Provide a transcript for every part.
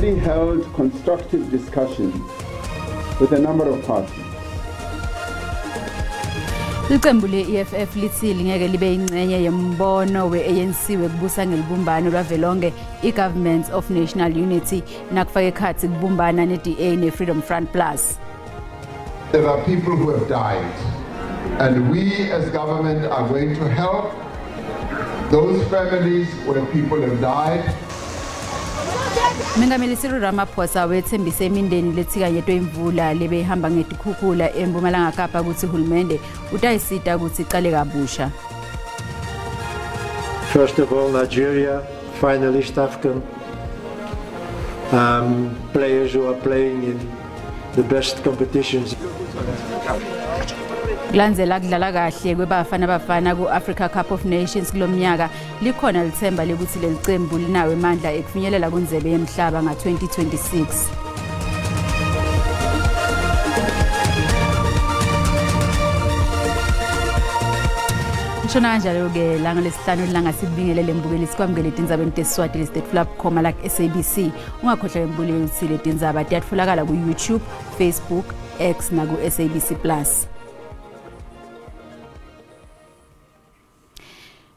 already held constructive discussions with a number of parties. Iqembu le-EFF lithi lingeke libe ingcenye yembono we-ANC wekubusa ngelibumbano lwavelonke i-Government of National Unity nakufaka ekhathi kubumbana ne-DA ne-Freedom Front Plus. There are people who have died, and we as government are going to help those families where people have died. Mengameli Cyril Ramaphosa wethembise imindeni lethikanyetwe imvula lebehamba ngetikhukhula eMpumalanga Kapa ukuthi uhulumende utayisita ukuthi iqale kabusha. First of all, Nigeria, finalist AFCON, players who are playing in the best competitions. Kulandzela kudlala kahle kwebafana ku-Africa Cup of Nations kulomnyaka likhona lithemba lekuthi leli qembu linawo amandla ekufinyelela kundzebe yemhlaba nga-2026. Nshona kanjalo-ke langa lesihlanu lilanga sikubingelele mbukeli sikwamukele etindzabeni tesiswati lesitetfula.com like SABC. Ungakhohlwa mbukeli ukuthi leti ndzaba tiyatfolakala ku-YouTube, Facebook, X naku-SABC Plus.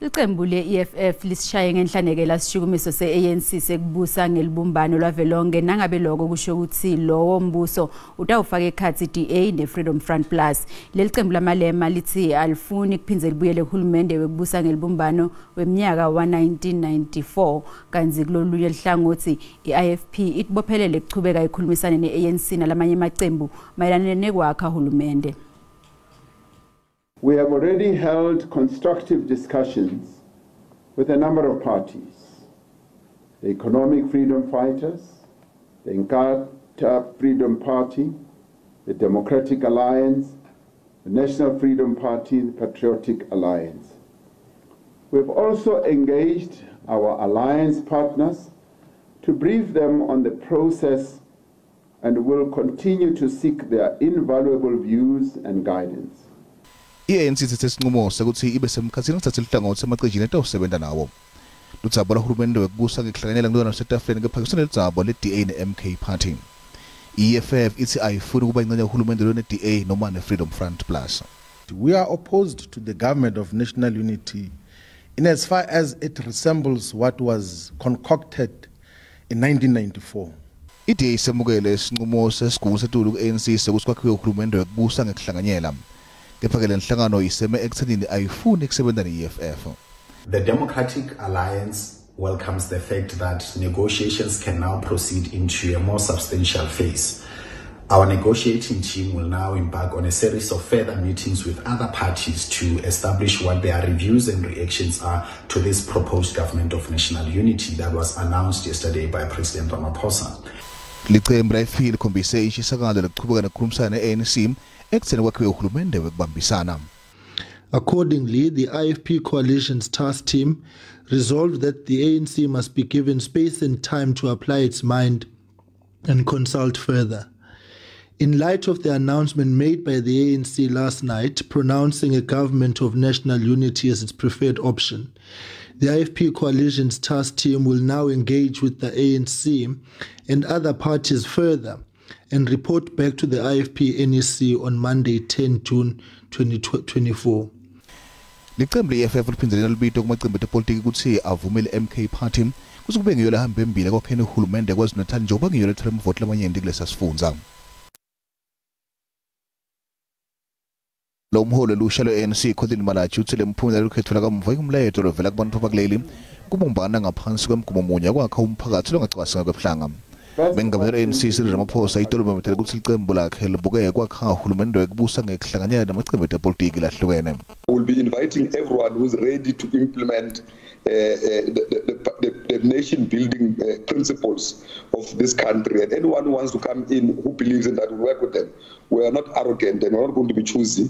Iqembu le-EFF lisishaye ngenhlaneke lasishukumiso se-ANC sekubusa ngelibumbano lwavelonke nangabe lokho kusho ukuthi lowo mbuso utawufaka ekhathi i-DA ne-Freedom Front Plus. Leli qembu lamalema lithi alifuni kuphindze libuyele uhulumende wekubusa ngelibumbano weminyaka wa 1994 kanzi kulolunye lihlangothi i-IFP itibophelele ukuchubeka ikhulumisane ne-ANC nalamanye amaqembu mayelana nekwakha hulumende. We have already held constructive discussions with a number of parties, the Economic Freedom Fighters, the Inkatha Freedom Party, the Democratic Alliance, the National Freedom Party, the Patriotic Alliance. We've also engaged our alliance partners to brief them on the process and will continue to seek their invaluable views and guidance. I-ANC sesinqumo sekuthi ibe semkhathini ngithathe lihlangothi emaqejini etawusebenza nawo. Ludzaba lwahulumende wekubusa ngekuhlanganyela ngilona nasetafuleni ngephakisana ledzaba le-DA ne-MK Party. I-EFF ithi ayifuni ukuba ingcenye uhulumende lone-DA noma ne-Freedom Front Plus. We are opposed to the Government of National Unity in as far as it resembles what was concocted in 1994. I-DA isemukele isinqumo sesigungu setulu ku-ANC sekuthi kwakhiwe uhulumende wekubusa ngekuhlanganyela. The Democratic Alliance welcomes the fact that negotiations can now proceed into a more substantial phase. Our negotiating team will now embark on a series of further meetings with other parties to establish what their reviews and reactions are to this proposed Government of National Unity that was announced yesterday by President Ramaphosa. Accordingly, the IFP Coalition's task team resolved that the ANC must be given space and time to apply its mind and consult further. In light of the announcement made by the ANC last night pronouncing a Government of National Unity as its preferred option, the IFP Coalition's task team will now engage with the ANC and other parties further and report back to the IFP NEC on Monday 10 June 2024. Liqembu le-EFF liphindzelela libito kumaqembu epolitiki ukuthi avumele MK Party kuze kube ngiyo lahamba embili kwakhena uhulumende KwaZulu-Natal njengoba ngiyo lethola imvoti lamanyenti kulesa sifundza. Lo mholo lusha lwe-ANC Colin Malachi uthi le mphumela lokhetho lakamva ikumlayeto lovela kubantu bakuleli kubumbana ngaphansi kwemgomo munye kwakha umphakathi longacwasanga kwebuhlanga. Bengamela ANC Cyril Ramaphosa itolomba methele ukuthi iqembu lakhe libuke kwakha uhulumende wekubusa ngekuhlanganyela namaqembu epolitiki lahlukene. We will be inviting everyone who is ready to implement the nation building principles of this country, and anyone who wants to come in who believes in that, we work with them. We are not arrogant and we are not going to be choosy.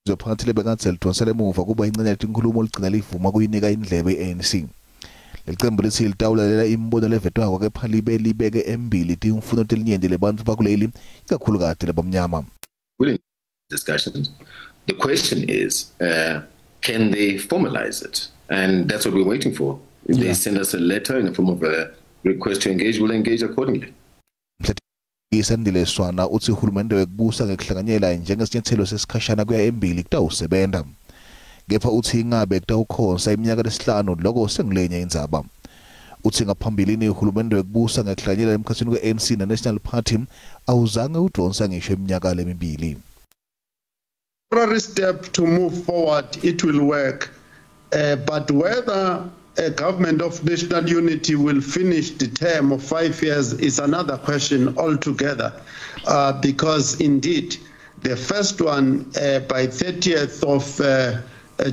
Zophathile bekansel tonsele emuva kuba ingcenye inkulumo ligcina livuma kuyinika indlebe i-ANC. Leqembu lithi litawulela imbono levetwako kepha libe libeke embili timfuno telinyenti lebantu bakuleli ikakhulukati labamnyama. Discussions. The question is, can they formalize it? And that's what we're waiting for. If they send us a letter in the form of a request to engage, we'll engage accordingly. Isandile Swana uthi uhulumende wekubusa ngekuhlanganyela njengesinyathelo sesikhashana kuya embili kutawusebenza. Kepha uthi ingabe kutawukhonza iminyaka lesihlanu lokho sengilenye indzaba. Uthi ngaphambilini uhulumende wekubusa ngekuhlanganyela emkhathini kwe-ANC na-National Party awuzange udonsa ngisho iminyaka lemibili. Temporary step to move forward, it will work, but whether a government of national unity will finish the term of 5 years is another question altogether, because indeed the first one by 30th of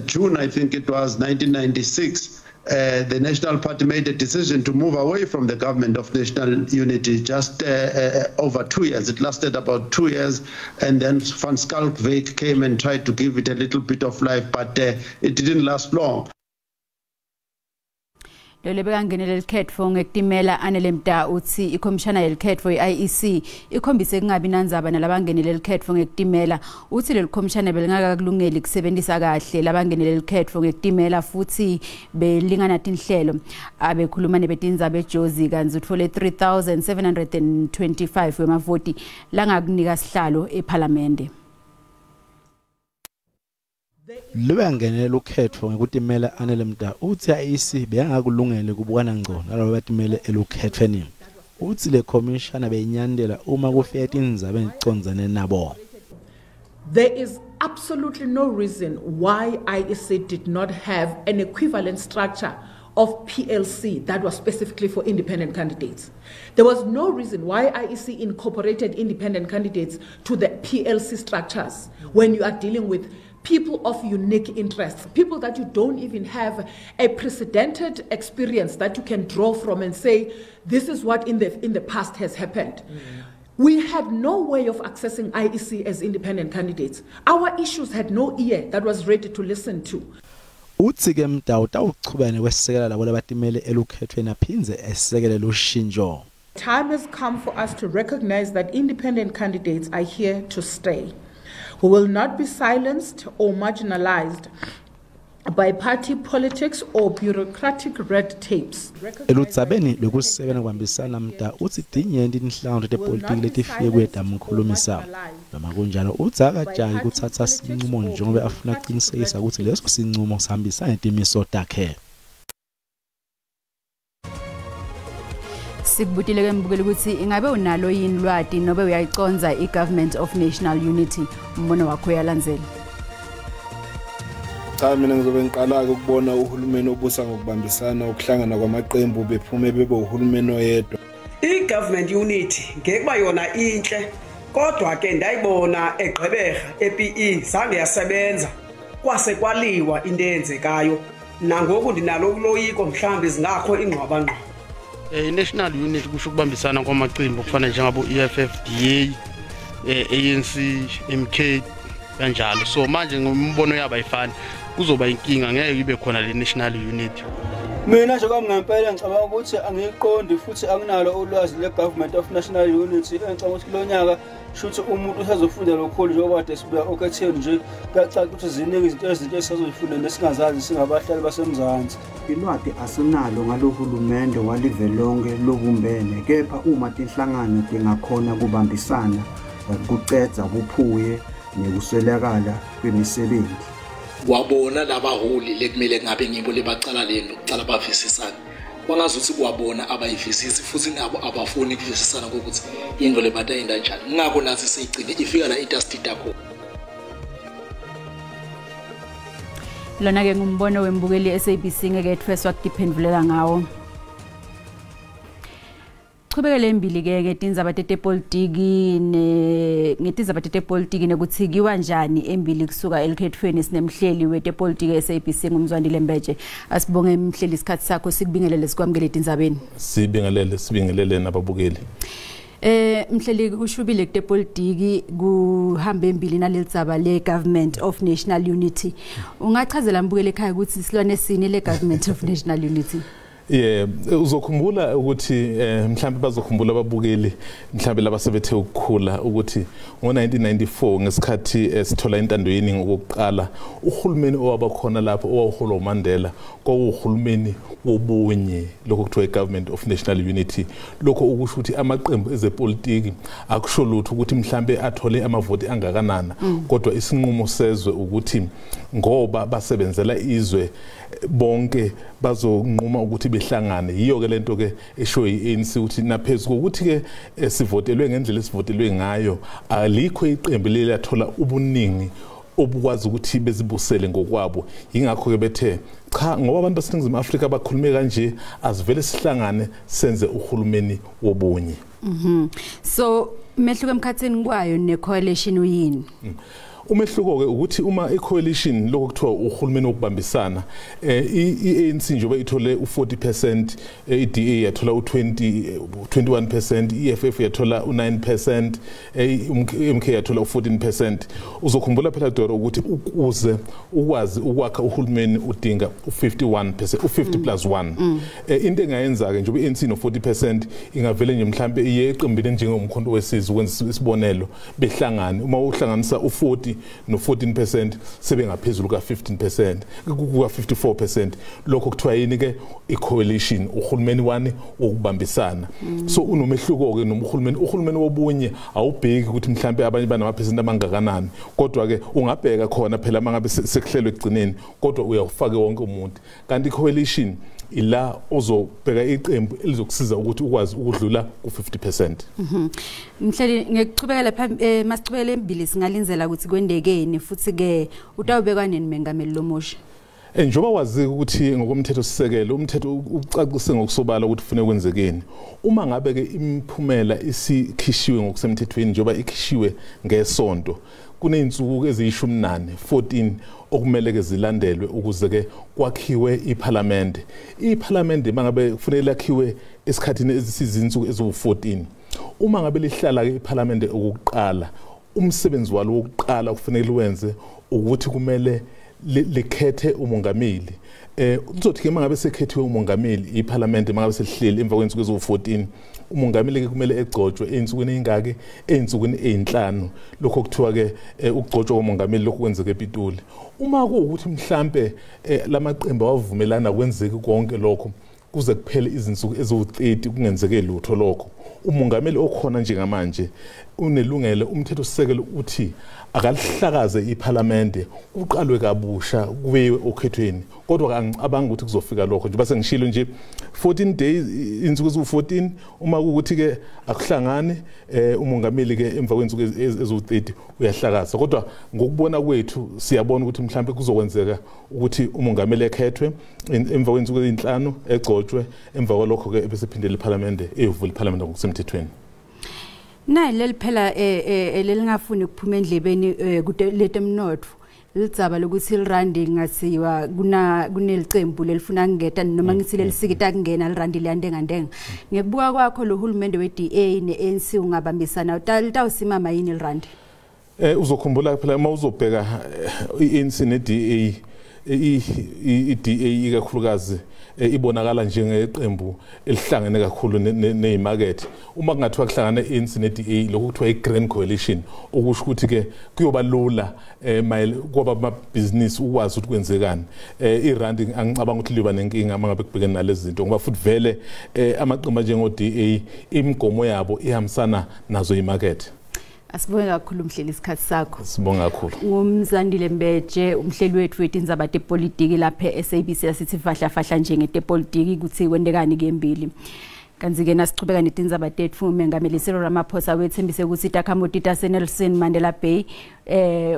June, I think it was 1996, the National Party made a decision to move away from the government of national unity just over 2 years. It lasted about 2 years, and then Van Schalkwyk came and tried to give it a little bit of life, but it didn't last long. Lole bekangenele likhetfo ngekutimela anelemda uthi ikhomishana yelikhetfo iIEC ikhombise kungabi nandzaba nalabangenele likhetfo ngekutimela uthi leli khomishana belingakakulungeli kusebenzisa kahle labangenele likhetfo ngekutimela futhi belingana tinhlelo abekhuluma nebetindzaba eJozi kanzi uthole 3725 wemavoti langakunika sihlalo eParliament. Lebangenela ukhetho ngekutimela anelemda uthi iIEC beyangakulungele kubukana ngcono nalabo batimele elukhethweni uthi le commissioner beyinyandela uma kufika indzaba ezicondzane nabo. There is absolutely no reason why IEC did not have an equivalent structure of PLC that was specifically for independent candidates. There was no reason why IEC incorporated independent candidates to the PLC structures when you are dealing with people of unique interests, people that you don't even have a precedented experience that you can draw from and say, this is what in the past has happened. We had no way of accessing IEC as independent candidates. Our issues had no ear that was ready to listen to. Uthi ke mdawuta uchubane kwesekela labo labatimele elukhethweni aphinze esekele lushintsho. Time has come for us to recognize that independent candidates are here to stay. We will not be silenced or marginalized by party politics or bureaucratic red tapes. Elutsabeni lokusebenza kwambisana mda uthi dinyenti inhlangano tepolitiki letifike kwedamkhulumisa noma kunjalo uthi akajali ukuthatha sinqumo njengoba afuna ukuqinisekisa ukuthi leso sinqumo sihambisana netimiso takhe. Sikubutile ke mbukeli ukuthi ingabe unalo yini lwati nobe uyayiconza iGovernment of National Unity umbono wakho uyalandzela. Cha mina ngizobe ngiqala ukubona uhulumeni obusa ngokubambisana ukuhlangana kwamaqembu bephume bebe uhulumeni oyedwa. iGovernment Unity ngeke kuba yona inhle kodwa ke ndayibona eGqeberha ePE zange yasebenza kwase kwaliwa into eyenzekayo nangoku ndinalo ukuloyiko mhlambi zingakho ingqwabangqwa. National Unity kusho ukubambisana kwamaqembu kufana njengabo EFFDA, ANC, MK kanjalo. So manje ngombono yabo ayifani kuzoba inkinga ngeke ibe khona le National Unity. Mina nje kwamngempela ngicabanga ukuthi angiqondi futhi anginalo ulwazi leGovernment of National Unity engicabanga ukuthi kulonyaka shuthi umuntu usazofunda lokhulu njengoba kade sibuya oketheni nje kuyacaca ukuthi ziningi izinto esizofunda nesingazazi singabahlali basemzansi. Ilwadi asinalo ngalohulumende walivelonke lobumbene kepha uma tinhlangano dingakhona kubambisana kucedza kuphuye nekuswelakala kwemisebenzi. Wabona labaholi lekumele ngabe ngibo lebacala lento kucala bavisisana kwangazuthi kwabona abayivisisi futhi nabo abafuni ukuvisisana ukuthi into lebatayenda kanjani ngakho nathi seyigcine ifika la industry dakho. Lona ke ngumbono wembukeli SABC ngeke ethweswa kudiphendulela ngawo. Qhubekele embili ke ngetindzaba tepolitiki ngetindzaba tepolitiki nekuthikiwa njani embili kusuka elikhethweni sinemhleli wetepolitiki SABC ngumzwandile Mbeje. Asibonge umhleli isikhathi sakho sikubingelele sikwamukele etindzabeni. Sibingelele nababukeli. Mhleli kushubile kutepolitiki kuhambe embili nalelidzaba leGovernment of National Unity. Ungachazela mbukeli ekhaya ukuthi silwane sini leGovernment of National Unity? uzokhumbula ukuthi mhlambe bazokhumbula ababukeli mhlambe labasebethe ukukhula ukuthi ngo1994 ngesikhathi sithola intando yeningi ngokuqala uhulumeni owabakhona lapho owaholo uMandela kwawuhulumeni wobunye lokho kuthiwa iGovernment of National Unity lokho ukusho ukuthi amaqembu ezepolitiki akusho lutho ukuthi mhlambe athole amavoti angakanana kodwa isinqumo sezwe ukuthi ngoba basebenzela izwe bonke bazonquma ukuthi behlangane yiyo ke lento ke esho iANC ukuthi naphezulu ukuthi ke sivotelwe ngendlela esivotelwe ngayo alikho iqembu lelathola ubuningi obukwazi ukuthi bezibusele ngokwabo ingakho ke bethe cha ngoba abantu baseNingizimu Afrika bakhulume kanje asivele sihlangane senze uhulumeni wobunye so mehluko emkhathini kwayo necoalition uyini umehluko ke ukuthi uma icoalition lokho kuthiwa uhulumeni wokubambisana iANC njengoba ithole u40% iDA yathola u21% EFF yathola u9% MK yathola u14% uzokhumbula phela Doro ukuthi ukuze ukwazi ukwakha uhulumeni udinga u51% u50+1 into engayenza ke njengoba iANC no40% ingavele nje mhlambe iye eqembini njengomkhonto wesizwe ukwenza isibonelo behlangane uma uhlanganisa u40 no14% sebengaphezulu ka15% ku54% lokho kuthiwa yini ke icoalition uhulumeni wani wokubambisana so unomehluko ke uhulumeni wobunye awubheki ukuthi mhlambe abanye banamaphesenti amangakanani kodwa ke ungabheka khona phela mangabe sekuhlelwe egcineni kodwa uyawufaka wonke umuntu kanti icoalition ila ozobheka iqembu elizokusiza ukuthi ukwazi ukudlula ku50%. Mhlali ngikuchubekela masichubekele embili singalinzela ukuthi kwendekeni futhi ke utawubekwa nini mengameli lomusha. Njoba wazi ukuthi ngokomthetho sisekelo umthetho ucacise ngokusobala ukuthi ufune kwenzekeni uma ngabe ke imiphumela isikhishiwe ngokusemthethweni njoba ikhishiwe ngesonto kuneyinsuku eziyishumi 14 okumele ke zilandelwe ukuze ke kwakhiwe iParliament mangabe kufanele lakhiwe esikhathini ezisizinsuku eziwu14 uma ngabe lihlala ke iParliament okuqala umsebenzi walo wokuqala kufanele wenze ukuthi kumele likhethe umongameli uzothi ke mangabe sekhethiwe umongameli iParliament mangabe selihleli emva kwensuku eziwu14 umongameli ke kumele egcotshwe einsukwini engake einsukwini ezinhlanu lokho kuthiwa ke ukugcotshwa komongameli lokho kwenzeke ePitoli uma kuukuthi mhlambe lamaqembu awavumelana kwenzeke konke lokho kuze kuphele izinsuku eziwu30 kungenzeke lutho lokho umongameli okhona njengamanje unelungelo umthetho sisekelo uthi akalihlakaze iParliament uqalwe kabusha kubewe okhethweni kodwa angicabanga ukuthi kuzofika lokho nje base ngishilo nje 14 days insuku eziwu14 uma ukuthi ke akuhlangane umongameli ke emva kwensuku eziwu30 uyahlakaza kodwa ngokubona kwethu siyabona ukuthi mhlambe kuzokwenzeka ukuthi umongameli ekhethwe emva kwensuku ezinhlanu egcotshwe emva kwalokho ke bese phindele iParliament evula iParliament ngokusemthethweni. Nayi leliphela lelingafuni ukuphuma endlebeni kuletemnotho lidzaba lokuthi irandi ngasiwa kunelicembu lelifuna ngeta noma ngithi lelisikita kungena irandi liyandengandenga ngekubuka kwakho lo hulumende weDA neANC ungabambisana utawusimama yini irandi uzokhumbula phela uma uzobheka iANC neDA iDA ikakhulukazi ibonakala njengeqembu elihlangene kakhulu nezimakethe uma kungathiwa kuhlangana iANC neDA lokho kuthiwa iGrand Coalition okusho ukuthi ke kuyoba lula kwaba amabhizinisi ukwazi ukuthi kwenzekani irandi angicabanga ukuthi liba nenkinga mangabe kubhekene nalezi zinto ngoba futhi vele amaqembu njengoDA imigomo yabo ihambisana nazo izimakethe. Asibonge kakhulu umhleli isikhathi sakho. Sibonga kakhulu. Ngumzandile Mbeje umhleli wethu wetindzaba tepolitiki lapha eSABC asithi fahla nje ngetepolitiki ukuthi kwendekani kembili. Kanzi ke nasichubeka netindzaba tethu umengameli Cyril Ramaphosa wethembise ukuthi itakhamuti taseNelson Mandela Bay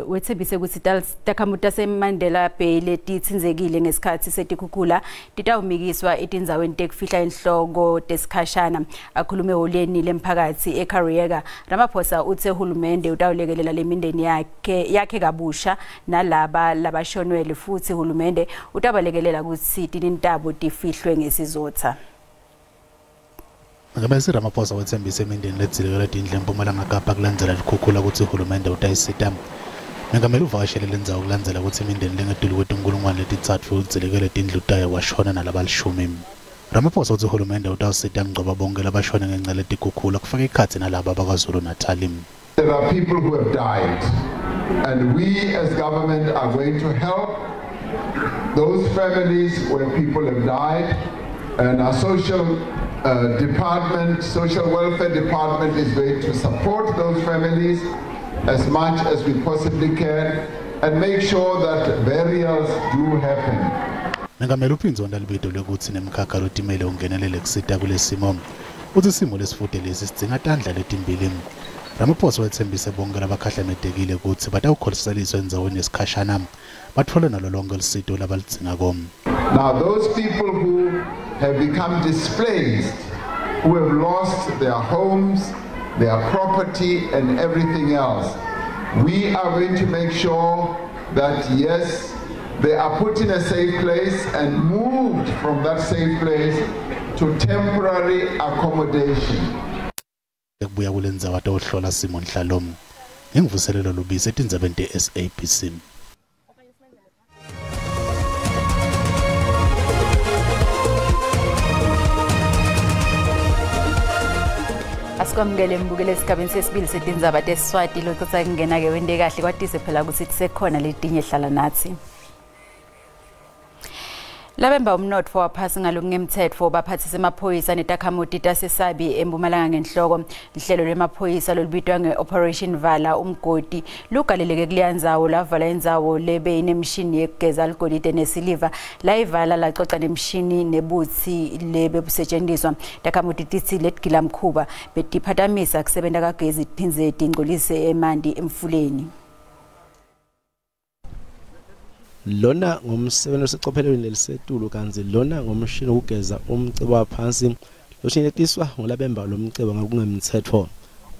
wethembise ukuthi itakhamuti taseMandela Bay letitsinzekile ngesikhathi setikhukhula titawumikiswa etindzaweni tekufihla inhloko tesikhashana akhulume holeni lemphakathi eKariega. Ramaphosa uthe uhulumende utawulekelela lemindeni yakhe kabusha nalaba labashonwele futhi uhulumende utawalekelela ukuthi tinintabo tifihlwe ngesizotha. Ngabese Ramaphosa wethembise imindeni ledzilekela tindle eMpumalanga Kapa kulandzela likhukhula ukuthi uhulumende utayisita. Mengameli uvakashele lenza ukulandzela ukuthi imindeni lengaduli kwetinkulungwane letitsatfu udzilekele tindlu tayo washona nalabalishumi. Ramaphosa uthi uhulumende utawusita ngcoba bonke labashone ngenxa letikhukhula kufaka ikhatsi nalabo abakwaZulu Natal. There are people who have died, and we as government are going to help those families where people have died, and our social welfare department is going to support those families as much as we possibly can and make sure that burials do happen. Nengamela uPhinzonda libito lekuthi nemkhakha lotimele ungenelele kusita kulesimo. Uthi simo lesifute lesi sidinga tandla letimbili. Ramaphosa wethembise bonke labakhahlamedekile ukuthi batawukholisaliswa endzaweni yesikhashana bathole nalo lonke lisito labalidzinga komo. Now those people who have become displaced, who have lost their homes, their property and everything else, we are going to make sure that yes, they are put in a safe place and moved from that safe place to temporary accommodation. Ekubuya kulenza watohlola Simon Hlalom. Ngivuselelo lubisi etindzabeni SABC. Asikwamukele mbukele esigabeni sesibili setindzaba teSiswati lokutsa kungena ke wende kahle kwatise phela ukuthi sisekhona letinye hlala nathi. Labemba umnotfo waphasi ngalungemthetfo baphathisa emaphoyisa netakhamuti taseSabi eMpumalanga ngenhloko lihlelo lemaphoyisa lolubitwa ngeOperation Vala umgodi lugaleleke kuleyandzawo lavala indzawo lebe inemshini yekugeza ligolide nesiliva la ivala lacoca nemshini nebutsi lebe busetshenziswa takhamuti tithi letigila mkhuba betiphatamisa kusebenta kagezi phindze tingcolise emanti emfuleni. Lona ngumsebenzi osecophelweni lelisetulu kanzi lona ngomshini ukugeza umcebo waphansi loshinetiswa ngolabemba lomcebo ngakungemthetho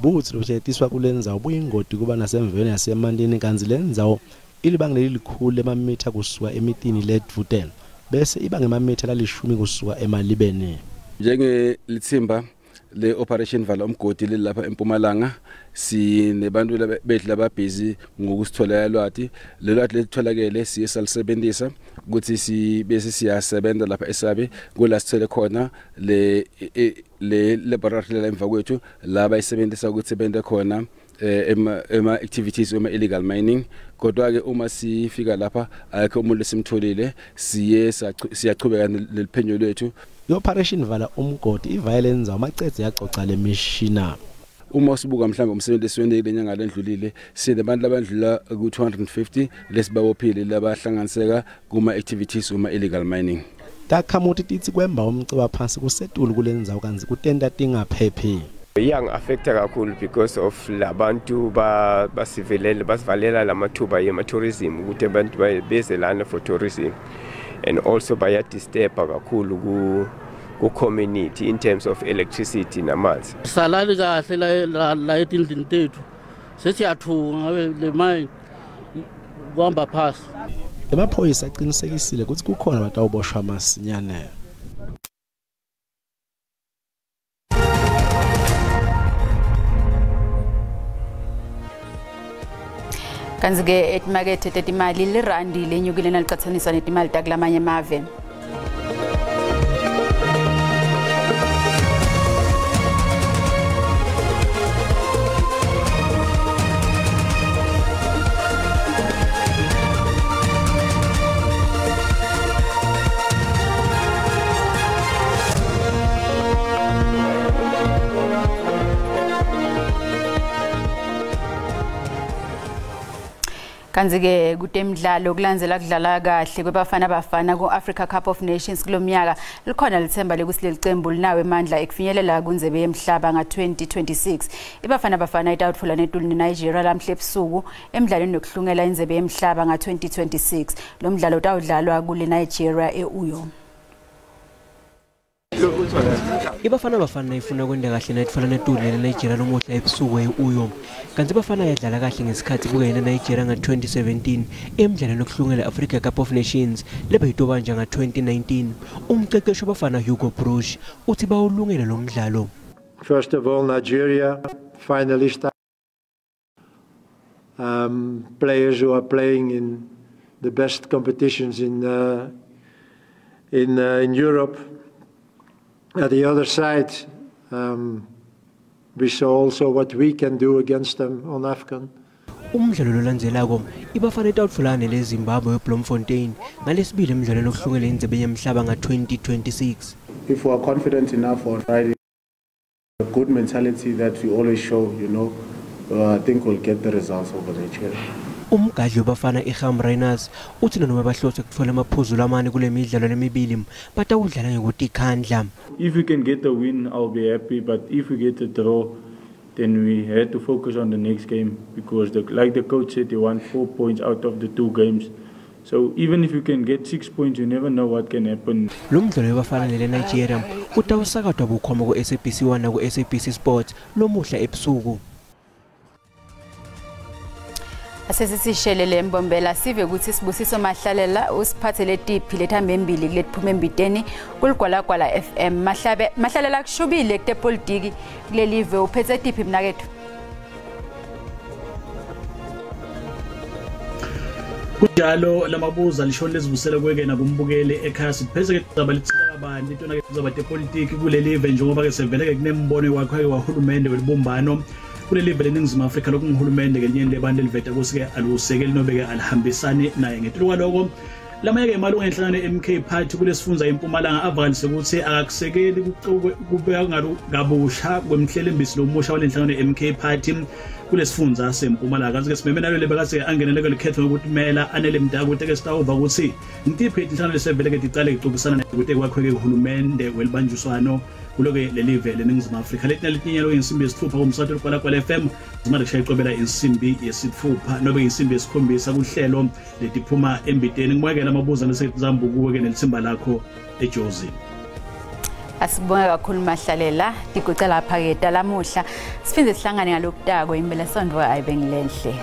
buthi loshinetiswa kulenza ubuyingodi kuba nasemveni yasemandini kanzi lenzawo ilibangele likhulu emamitha kusuka emitini ledvuten bese ibanga emamitha lalishumi kusuka emalibeni njenge lithimba le Operation Vala umgodi lapha eMpumalanga sinebantu bedla babhizi ngokusithola lwati lelwati letholakele siyesalisebenzisa ukuthi bese siyasebenza lapha eSabi kulasithele khona le laboratory emva kwethu laba isebenzisa ukuthi bende khona ema activities uma illegal mining kodwa ke uma sifika lapha ayikho umuntu lesimtholile siyachubeka leliphenyo lethu. I-Operation Vala umgodi iviolence amacethe yacoca lemishina. Uma sibuka mhlawumbe umsebenzi esiwene lenyanga ledlulile sinebantu abandlula ku250 lesibabophile labahlanganiseka kuma activities uma illegal mining. Takhamuti tithi kwemba umceba phansi kusetulu kulenza kanzi kutenda tingaphephi. Yang affected kakhulu because of labantu basivalela lamathuba yema tourism ukuthi abantu bezelana for tourism and also disturb kakhulu ku community in terms of electricity namanzi. Salali kahle la etindlini tethu sesiyathuka ngabe le mine kuhamba phasi. Emaphoyisa aqinisekisile ukuthi kukhona batawuboshwa masinyane. Kanzi ke etimakethe tetimali lirandi lenyukile nalicathaniswa netimali takulamanye amave. Kanzi ke kutemidlalo kulandzela kudlala kahle kwebafana ku-Africa Cup of Nations kulomnyaka likhona lithemba lekuthi lelicembu linawe emandla ekufinyelela kundzebe yemhlaba nga-2026 ibafana itawutfula netulu neNigeria lamhle ebusuku emidlalweni yokuhlungela indzebe yemhlaba nga-2026 lo mdlalo utawudlalwa kule Nigeria e-Uyo. Ibafana ifuna kwenda kahle nayitfana netulu neNigeria lomuhla ebusuku e-Uyo kanti ibafana yadlala kahle ngesikhathi buka neNigeria nga-2017 emidlalweni yokuhlungela Africa Cup of Nations lebayitobanja nga-2019 umqeqeshi wabafana Hugo Bruce uthi bawulungele lo mdlalo. First of all, Nigeria finalist, players who are playing in the best competitions in Europe. At the other side, we saw also what we can do against them on AFCON. Umdlalo lolandzelako iBafana itawutfulana leZimbabwe eBloemfontein ngalesibili emidlalweni okuhlungele indebe yemhlaba nga-2026. If we are confident enough on Friday, the good mentality that we always show, I think we'll get the results over Nigeria. Umgadli wabafana iHam Rainers uthi noma bahlose kuthola amaphuzu lamane kule midlalo lemibili batawudlala ngokutikhandla. If we can get the win, I'll be happy, but if we get a draw, then we had to focus on the next game because like the coach said, they won 4 points out of the 2 games. So even if you can get 6 points, you never know what can happen. Lo mdlalo wabafana leNigeria utawusakazwa bukhoma ku-SABC 1 na ku-SABC Sports lomuhla ebusuku. Asesisishelele Mbombela sive ukuthi Sibusiso Mahlalela usiphathele tiphi lethambe embili kulethume embiteni kuligwalagwala FM Mahlalela kushubile kutepolitiki kulelive uphethe tiphi mnakethu. Kunjalo lamabuza lishoni lezibusela kwekena kumbukele ekhaya sipheze ke dzaba litsika abantu intona ke dzaba tepolitiki kulelive njengoba ke seveleke kunembono wakhe wahulumende welibumbano kulelive leNingizimu Afrika lokunguhulumende kenyeni lebandla eliveta kusike alusekeli nobeke alihambisani naye ngetuluka lokho lamayeke imalunga enhlangano MK Party kulesifunza eMpumalanga avalise ukuthi akakusekeli kubeka ngalu kabusha kwemhlelembisi lomusha walenhlangano MK Party kulesifunza seMpumalanga kanti ke simeme nalo lebekase angeneleke likhetho ukuthi mela anele mdaka ukuthi ke sitawuva ukuthi intiphi inhlangano leseveleke icale ixoxisana nokuthi kwakhweke uhulumende welibanjiswano kuloke lelive leNingizimu Afrika letinyathelo insimbi yesithupha kumsathu kwala FM zimali kushaya iqobela insimbi yesithupha nobe insimbi yesikhombisa kuhlelo letiphuma embiteni ngibuyekela amabuza nesetizambu kuwe ke nelithimba lakho eJozi. Asibonga kakhulu Mahlalela digucela lapha ke dalamuhla siphinde sihlangane ngalokutako imbele sondwa ayibengilenhle.